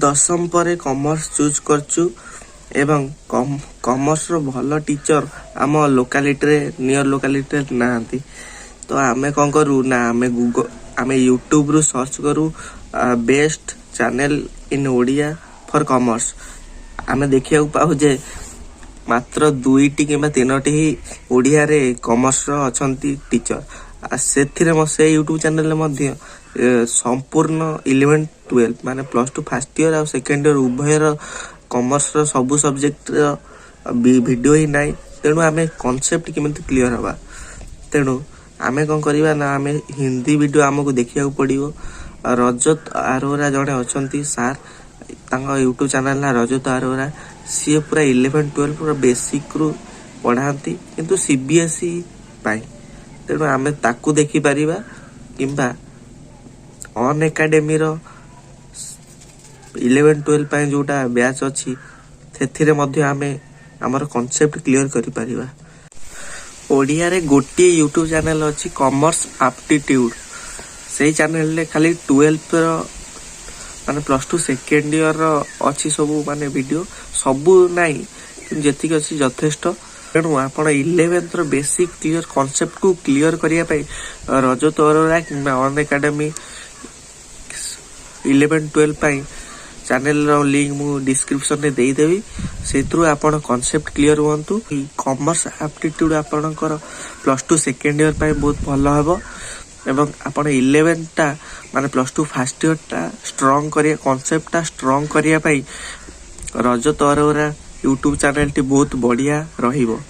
दशम पर commerce choose करचु एवं कॉमर्स रो भल टीचर आम लोकालिटी रे नियर लोकालिटी रे नांती। तो आमे कौन करू ना आमे यूट्यूब रु सर्च करू best channel in Odia for commerce. आमे देखिया पाऊ जे मात्र 2टी कि 3टी ही ओडिया रे कॉमर्स रो अछंती टीचर। से यूट्यूब चैनल मध्य संपूर्ण 11-12 माने +2 फर्स्ट ईयर और सेकेंड ईयर उभयर कॉमर्स रो सबु सब्जेक्ट वीडियो ही नाइ। तेणु आमे कॉन्सेप्ट केमिति क्लियर हवा। तेणु आमे कौन करिवा ना आमे हिंदी वीडियो आमको देखिया पड़िबो। रजत अरोरा जड़े अछंती सार तांगा यूट्यूब चैनल ना रजत अरोरा। सी पूरा 11-12 पूरा बेसिक रु पढ़ाती किंतु सीबीएसई पाई। तेणु आमे ताकू देखि परिबा किंबा ऑन एकेडमी रो 11-12 पाई जोटा बैच अछि सेथिरे मध्य आमे हमर कांसेप्ट क्लियर करि परिबा। ओडिया रे गोटी यूट्यूब चैनल अछि कॉमर्स एप्टीट्यूड। से चैनल ले खाली 12 रो माने +2 सेकेंड ईयर रो अछि सबु माने वीडियो सबु नाइ कि जेतिक अछि यथेष्ट। तेणु आपण 11th रो बेसिक क्लियर कांसेप्ट को क्लियर करिया पई रजत अरोरा किंबा ऑन एकेडमी 11-12 पाई चैनल रो लिंक मु डिस्क्रिप्शन रे देई देबी। सेथरु आपण कांसेप्ट क्लियर होंतु। कॉमर्स एप्टीट्यूड आपणकर +2 सेकेंड ईयर पाई बहुत भलो हबो एवं आपण 11 टा माने +2 फर्स्ट ईयर टा स्ट्रांग करिया कांसेप्ट टा स्ट्रांग करिया पाई रजत अरोरा यूट्यूब चैनल टी बहुत बढ़िया रहिबो।